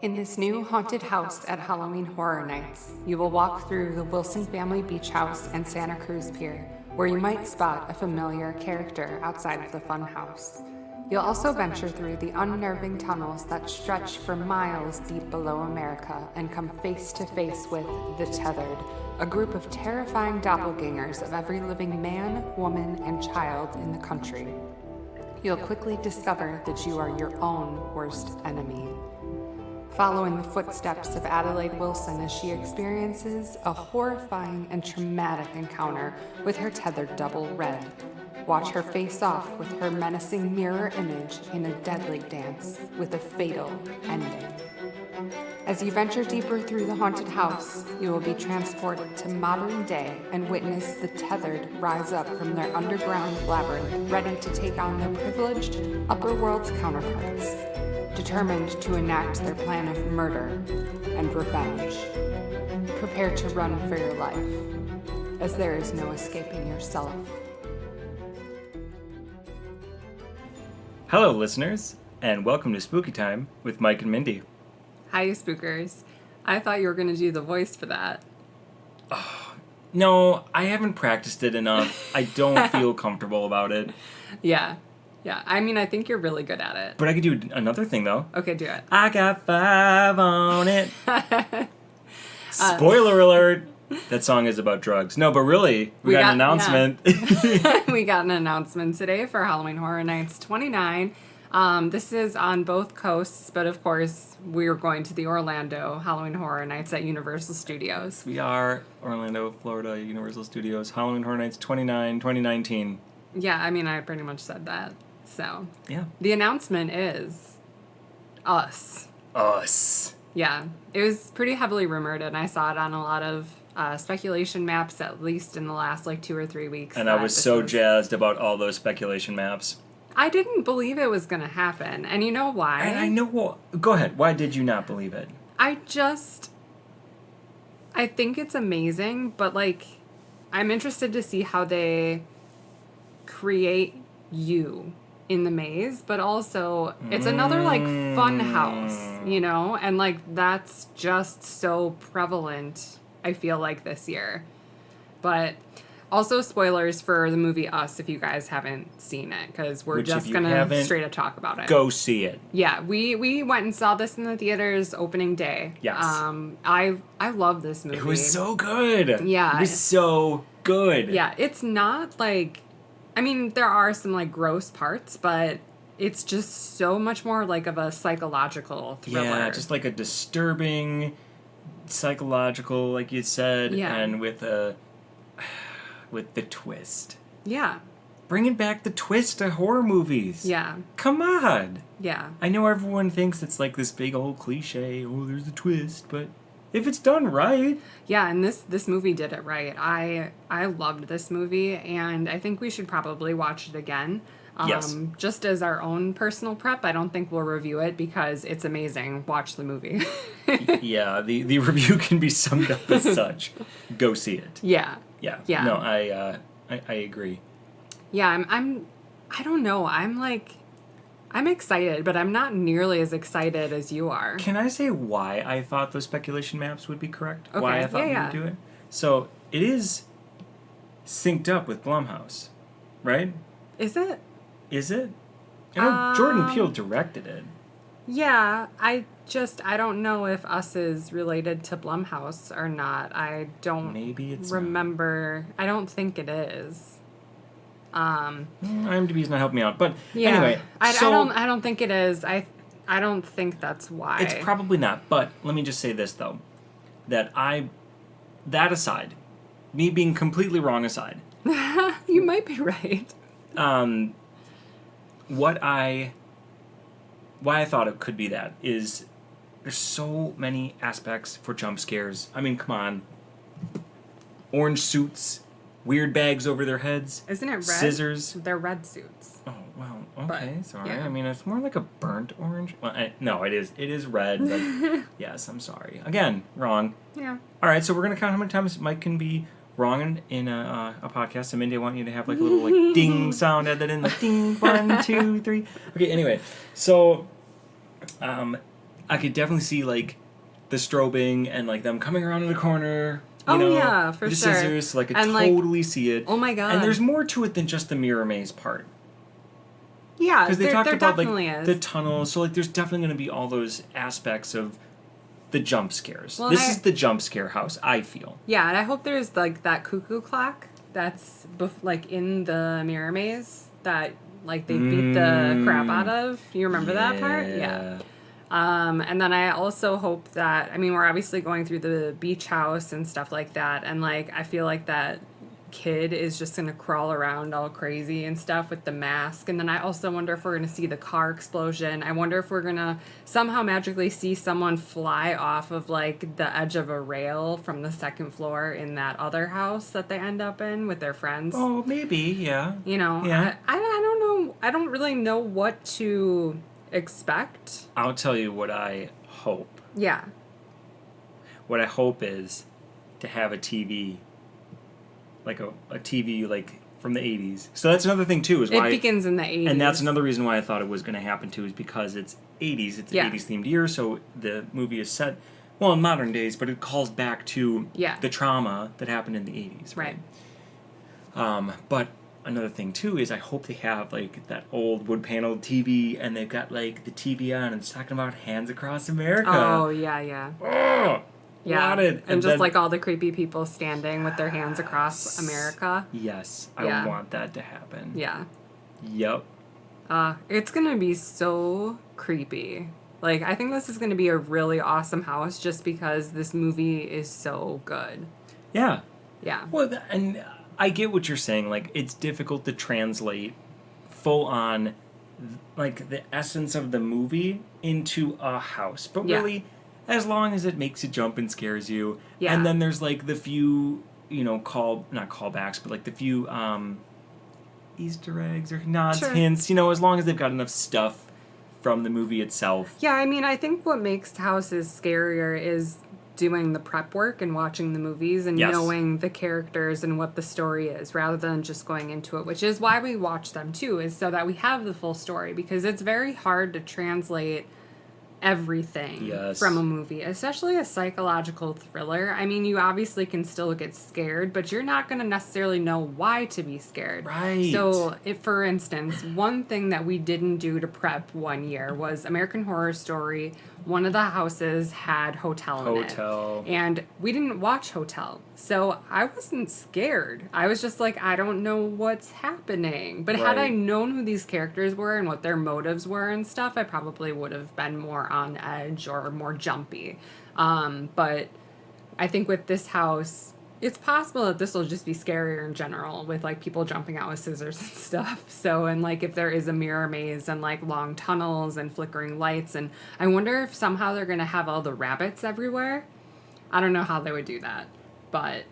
In this new haunted house at Halloween Horror Nights, you will walk through the Wilson Family Beach House and Santa Cruz Pier, where you might spot a familiar character outside of the fun house. You'll also venture through the unnerving tunnels that stretch for miles deep below America and come face to face with the Tethered, a group of terrifying doppelgangers of every living man, woman, and child in the country. You'll quickly discover that you are your own worst enemy. Follow in the footsteps of Adelaide Wilson as she experiences a horrifying and traumatic encounter with her tethered double Red. Watch her face off with her menacing mirror image in a deadly dance with a fatal ending. As you venture deeper through the haunted house, you will be transported to modern day and witness the Tethered rise up from their underground labyrinth, ready to take on their privileged upper world counterparts, determined to enact their plan of murder and revenge. Prepare to run for your life, as there is no escaping yourself. Hello, listeners, and welcome to Spooky Time with Mike and Mindy. Hi, you spookers. I thought you were going to do the voice for that. No, I haven't practiced it enough. I don't feel comfortable about it. Yeah. I mean, I think you're really good at it. But I could do another thing, though. Okay, do it. I got 5 on it. Spoiler alert. That song is about drugs. No, but really, we got an announcement. Yeah. We got an announcement today for Halloween Horror Nights 29. This is on both coasts, but of course, we're going to the Orlando Halloween Horror Nights at Universal Studios. We are Orlando, Florida, Universal Studios, Halloween Horror Nights 29, 2019. Yeah, I mean, I pretty much said that. So, yeah. The announcement is us. Us. Yeah, it was pretty heavily rumored, and I saw it on a lot of speculation maps, at least in the last 2 or 3 weeks. And I was so jazzed about all those speculation maps. I didn't believe it was going to happen, and you know why? And I know go ahead. Why did you not believe it? I think it's amazing, but I'm interested to see how they create you in the maze, but also it's another fun house, and that's just so prevalent, I feel like, this year. But also spoilers for the movie Us if you guys haven't seen it, because we're just gonna straight up talk about it. Go see it. Yeah, we went and saw this in the theaters opening day. Yes. I love this movie. It was so good. Yeah. It was so good. Yeah, it's not there are some gross parts, but it's just so much more of a psychological thriller. Yeah, just a disturbing psychological, like you said, and with the twist. Yeah. Bringing back the twist to horror movies. Yeah. Come on. Yeah. I know everyone thinks it's this big old cliche, oh, there's a twist, but if it's done right. Yeah, and this movie did it right. I loved this movie, and I think we should probably watch it again. Yes. Just as our own personal prep. I don't think we'll review it because it's amazing. Watch the movie. Yeah, the review can be summed up as such. Go see it. Yeah. Yeah. Yeah. No, I agree. Yeah, I don't know. I'm excited, but I'm not nearly as excited as you are. Can I say why I thought those speculation maps would be correct? Okay. Why I thought we would do it? So, it is synced up with Blumhouse, right? Is it? Is it? I know Jordan Peele directed it. Yeah, I don't know if Us is related to Blumhouse or not. I don't Maybe it's remember. I don't think it is. IMDb's not helping me out, but yeah, anyway. I don't think it is. I don't think that's why. It's probably not, but let me just say this though. That aside, me being completely wrong aside. You might be right. Why I thought it could be that is there's so many aspects for jump scares. I mean, come on. Orange suits, weird bags over their heads. Isn't it red? Scissors. They're red suits. Oh, well, okay, but, sorry. Yeah. I mean, it's more like a burnt orange. Well, no, it is. It is red, but yes, I'm sorry. Again, wrong. Yeah. All right, so we're going to count how many times Mike can be wrong in a podcast. And Mindy, I want you to have a little ding sound, add that in, ding, 1, 2, 3. Okay, anyway, so I could definitely see, like, the strobing and, like, them coming around in the corner. For the sure. scissors, so I could And, totally see it. Oh my god. And there's more to it than just the mirror maze part. Yeah, Because they talked there about, definitely like, is. the tunnels. So, like, there's definitely going to be all those aspects of the jump scares. Well, this is the jump scare house, I feel. Yeah, and I hope there's, like, that cuckoo clock that's, like, in the mirror maze that, like, they beat the crap out of. You remember that part? Yeah. And then I also hope that, I mean, we're obviously going through the beach house and stuff like that, and, like, I feel like that kid is just gonna crawl around all crazy and stuff with the mask. And then I also wonder if we're gonna see the car explosion. I wonder if we're gonna somehow magically see someone fly off of, like, the edge of a rail from the second floor in that other house that they end up in with their friends. Oh, maybe, yeah. You know, Yeah. I don't know. I don't really know what to expect. I'll tell you what I hope. Yeah. What I hope is to have a TV, like a TV, like, from the 80s. So that's another thing, too, is why... It begins in the 80s. And that's another reason why I thought it was going to happen, too, is because it's 80s. It's an 80s-themed year, so the movie is set, well, in modern days, but it calls back to the trauma that happened in the 80s. Right. But another thing, too, is I hope they have, like, that old wood-paneled TV, and they've got, like, the TV on, and it's talking about Hands Across America. Oh, yeah. Oh! Yeah, Wanted. and just, like, all the creepy people standing with their hands across America. Yes, I want that to happen. Yeah. Yep. It's gonna be so creepy. Like, I think this is gonna be a really awesome house just because this movie is so good. Yeah. Yeah. Well, and I get what you're saying. Like, it's difficult to translate full on, like, the essence of the movie into a house. But really, as long as it makes you jump and scares you. Yeah. And then there's, like, the few, you know, not callbacks, but, like, the few Easter eggs or nods, hints, you know, as long as they've got enough stuff from the movie itself. Yeah, I mean, I think what makes houses scarier is doing the prep work and watching the movies and knowing the characters and what the story is rather than just going into it, which is why we watch them too, is so that we have the full story, because it's very hard to translate everything from a movie, especially a psychological thriller. I mean, you obviously can still get scared, but you're not going to necessarily know why to be scared. Right. So, if, for instance, one thing that we didn't do to prep one year was American Horror Story. One of the houses had Hotel in it. And we didn't watch Hotel. So I wasn't scared. I was just like, I don't know what's happening. But had I known who these characters were and what their motives were and stuff, I probably would have been more on edge or more jumpy. But I think with this house, it's possible that this will just be scarier in general with, like, people jumping out with scissors and stuff. So, and, like, if there is a mirror maze and, like, long tunnels and flickering lights, and I wonder if somehow they're going to have all the rabbits everywhere. I don't know how they would do that, but,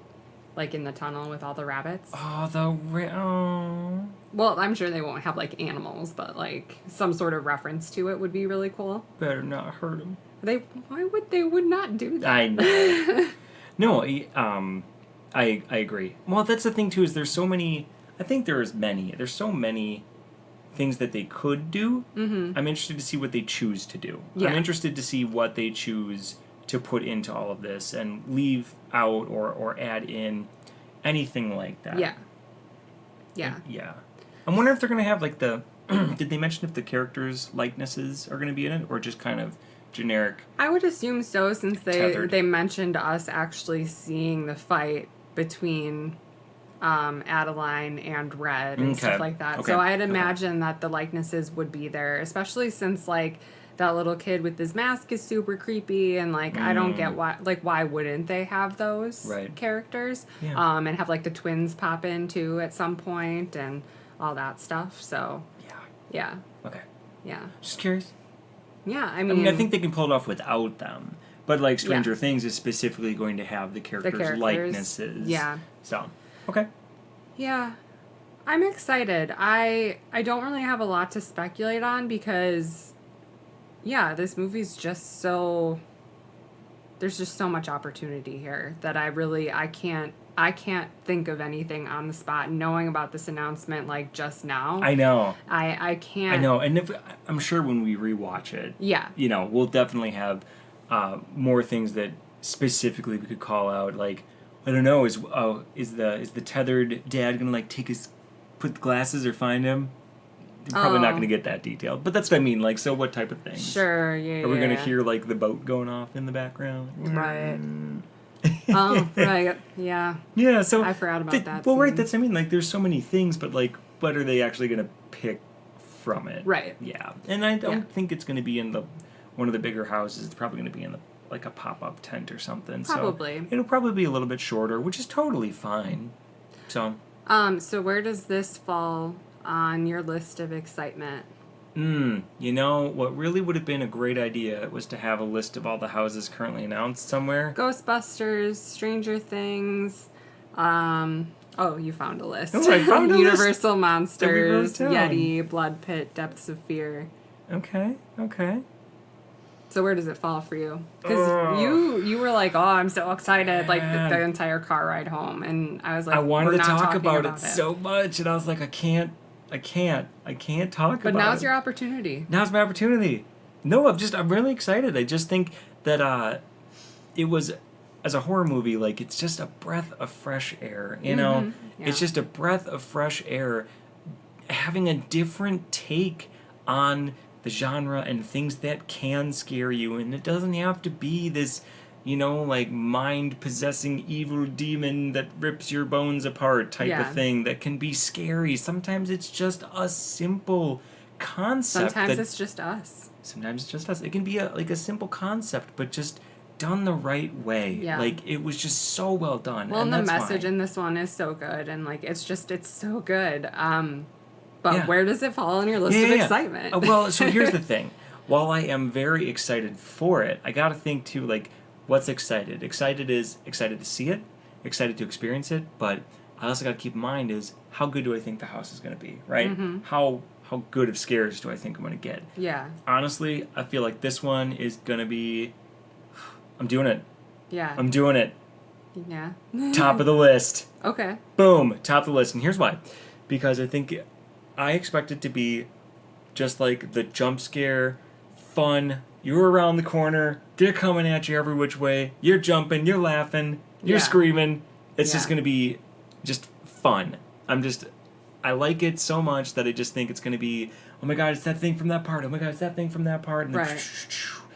like, in the tunnel with all the rabbits. Well, I'm sure they won't have, like, animals, but, like, some sort of reference to it would be really cool. Better not hurt them. Why would they not do that? I know. No, I agree. Well, that's the thing, too, is there's so many... I think there's so many things that they could do. Mm-hmm. I'm interested to see what they choose to do. Yeah. I'm interested to see what they choose to put into all of this and leave out or add in anything like that. Yeah. Yeah. Yeah. I'm wondering if they're going to have, like, the... Did they mention if the characters' likenesses are going to be in it, or just kind of generic? I would assume so, since they mentioned us actually seeing the fight between Adeline and Red and stuff like that. So I'd imagine that the likenesses would be there, especially since, like, that little kid with his mask is super creepy, and, like, I don't get why wouldn't they have those characters? Yeah. And have, like, the twins pop in too at some point and all that stuff. So yeah. Okay. Yeah. Just curious. Yeah, I mean, I think they can pull it off without them. But, like, Stranger Things is specifically going to have the characters' likenesses. Yeah. So, okay. Yeah. I'm excited. I don't really have a lot to speculate on because, this movie's just so... There's just so much opportunity here that I I can't think of anything on the spot. Knowing about this announcement, like, just now. I know. I can't. I know. And I'm sure when we rewatch it, Yeah. you know, we'll definitely have more things that specifically we could call out. Like, I don't know, is the tethered dad going to, like, put the glasses or find him? We're probably not going to get that detailed. But that's what I mean. Like, so what type of things? Sure, yeah. Are we going to hear, like, the boat going off in the background? Right. Oh, right. Yeah. Yeah, so I forgot about that. Well, scene. right, that's, I mean, like, there's so many things, but, like, what are they actually going to pick from it? Right. Yeah. And I don't think it's going to be in one of the bigger houses. It's probably going to be in like a pop-up tent or something. Probably. So it'll probably be a little bit shorter, which is totally fine. So. So where does this fall on your list of excitement? You know, what really would have been a great idea was to have a list of all the houses currently announced somewhere. Ghostbusters, Stranger Things, oh, you found a list. Oh, I found a list Universal Monsters, that we wrote down. Yeti, Blood Pit, Depths of Fear. Okay. So where does it fall for you? Because you were like, oh, I'm so excited, like the entire car ride home, and I was like, I wanted we're to not talk talking about it so much, and I was like, I can't talk about it. But now's your opportunity. Now's my opportunity. No, I'm really excited. I just think that it was, as a horror movie, like, it's just a breath of fresh air, you know? Yeah. It's just a breath of fresh air, having a different take on the genre and things that can scare you, and it doesn't have to be this, you know, like, mind-possessing evil demon that rips your bones apart type of thing that can be scary. Sometimes it's just a simple concept. Sometimes it's just us. Sometimes it's just us. It can be a simple concept, but just done the right way. Yeah. Like, it was just so well done. Well, and the message fine. in this one is so good, and, like, it's so good. But where does it fall on your list of excitement? Well, so here's the thing. While I am very excited for it, I gotta think, too, like, what's excited? Excited to see it, excited to experience it, but I also gotta keep in mind is, how good do I think the house is gonna be, right? How good of scares do I think I'm gonna get? Yeah. Honestly, I feel like this one is gonna be... I'm doing it. Yeah. I'm doing it. Yeah. Top of the list. Okay. Boom. Top of the list. And here's why. Because I expect it to be just like the jump scare, fun. You're around the corner. They're coming at you every which way. You're jumping. You're laughing. You're screaming. It's just going to be just fun. I like it so much that I just think it's going to be, oh my God, it's that thing from that part. Oh my God, it's that thing from that part. And right.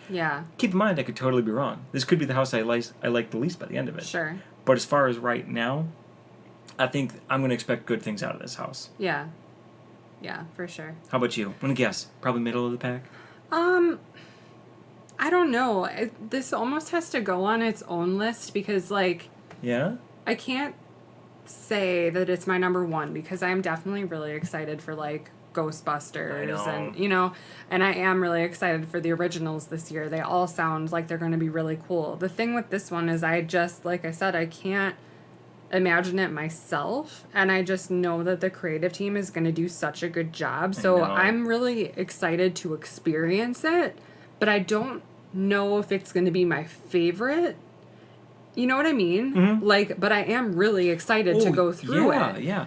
Yeah. Keep in mind, I could totally be wrong. This could be the house I like the least by the end of it. Sure. But as far as right now, I think I'm going to expect good things out of this house. Yeah. Yeah, for sure. How about you? I'm going to guess. Probably middle of the pack? I don't know. This almost has to go on its own list because, like... Yeah? I can't say that it's my number one because I'm definitely really excited for, like, Ghostbusters and, you know, and I am really excited for the originals this year. They all sound like they're going to be really cool. The thing with this one is like I said, I can't imagine it myself, and I just know that the creative team is going to do such a good job. So I'm really excited to experience it, but I don't know if it's going to be my favorite. You know what I mean? Mm-hmm. Like, but I am really excited to go through it. Yeah.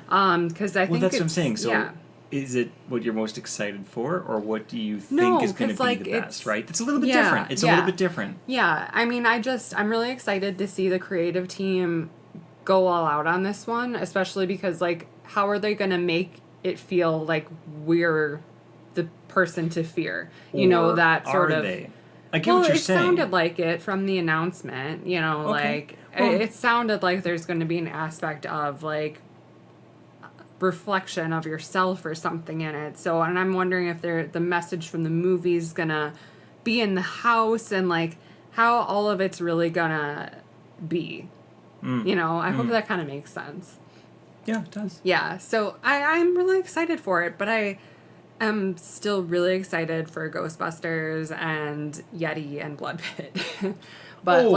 Because I think that's what I'm saying. So yeah. Is it what you're most excited for, or what do you think is going to be like, the best, right? It's a little bit different. It's a little bit different. Yeah. I mean, I'm really excited to see the creative team go all out on this one, especially because, like, how are they going to make it feel like we're the person to fear? You know, that sort of... They? I get what you're saying. Well, it sounded like it from the announcement, you know, like, it sounded like there's going to be an aspect of, like, reflection of yourself or something in it. So, and I'm wondering if the message from the movie's going to be in the house and, like, how all of it's really going to be. You know, I hope that kind of makes sense. Yeah, it does. Yeah, so I'm really excited for it, but I am still really excited for Ghostbusters and Yeti and Blood Pit. But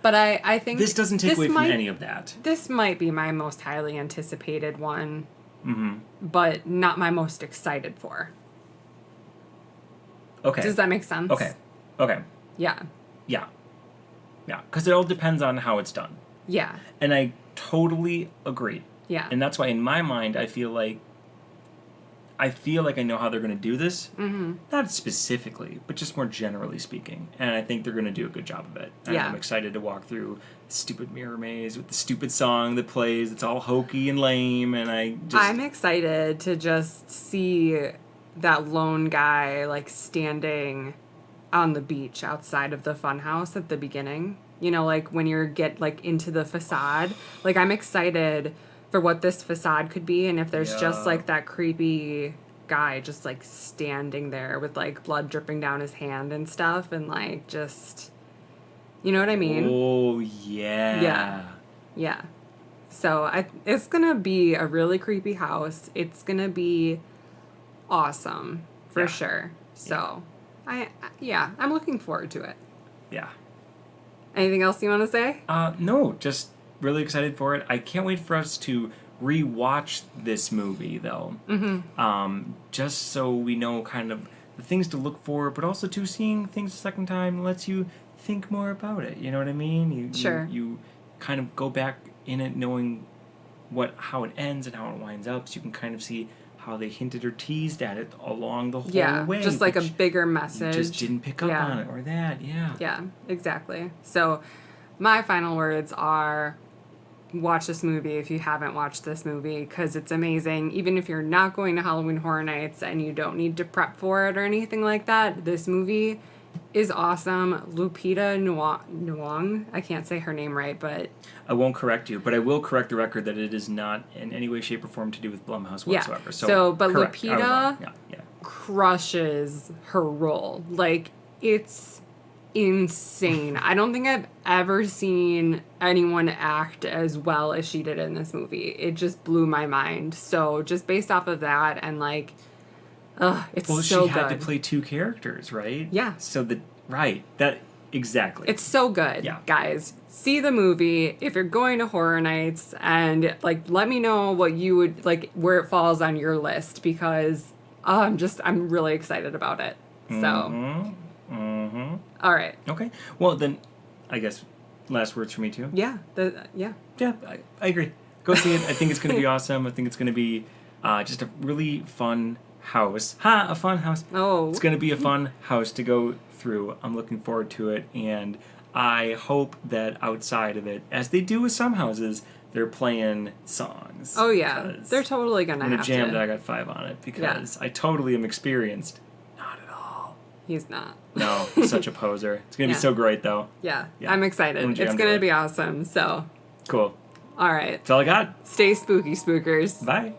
but I think this doesn't take away from any of that. This might be my most highly anticipated one, but not my most excited for. Okay. Does that make sense? Okay. Yeah. Yeah. Because it all depends on how it's done. Yeah. And I totally agree. Yeah. And that's why in my mind I feel like I know how they're going to do this. Mm-hmm. Not specifically, but just more generally speaking. And I think they're going to do a good job of it. And I'm excited to walk through the stupid mirror maze with the stupid song that plays. It's all hokey and lame, and I'm excited to just see that lone guy, like, standing on the beach outside of the funhouse at the beginning. You know, like, when you get, like, into the facade. Like, I'm excited for what this facade could be, and if there's just, like, that creepy guy just, like, standing there with, like, blood dripping down his hand and stuff, and, like, just... You know what I mean? Oh, yeah. Yeah. So, it's gonna be a really creepy house. It's gonna be awesome, for sure. So, I'm looking forward to it. Yeah. Anything else you want to say? No, just really excited for it. I can't wait for us to rewatch this movie, though. Mm-hmm. Just so we know kind of the things to look for, but also too, seeing things a second time lets you think more about it. You know what I mean? You kind of go back in it knowing how it ends and how it winds up, so you can kind of see how they hinted or teased at it along the whole way. Just like a bigger message. You just didn't pick up on it, or that, Yeah, exactly. So my final words are, watch this movie if you haven't watched this movie, because it's amazing. Even if you're not going to Halloween Horror Nights and you don't need to prep for it or anything like that, this movie is awesome. Lupita Nyong, I can't say her name right, but... I won't correct you, but I will correct the record that it is not in any way, shape, or form to do with Blumhouse whatsoever. But correct. Lupita crushes her role. Like, it's insane. I don't think I've ever seen anyone act as well as she did in this movie. It just blew my mind. So, just based off of that and, like... it's so good. Well, she had to play two characters, right? Yeah. So exactly. It's so good, guys. See the movie if you're going to Horror Nights, and, like, let me know what you would, like, where it falls on your list, because I'm really excited about it. So. All right. Okay. Well, then, I guess, last words for me, too? Yeah. Yeah, I agree. Go see it. I think it's going to be awesome. I think it's going to be just a really fun house. A fun house. Oh. It's going to be a fun house to go through. I'm looking forward to it, and I hope that outside of it, as they do with some houses, they're playing songs. Oh, yeah. They're totally going to have to. I'm going to jam that I Got 5 on it, because I totally am experienced. Not at all. He's not. No, such a poser. It's going to be so great, though. Yeah. I'm excited. It's going to be awesome, so. Cool. All right. That's all I got. Stay spooky, spookers. Bye.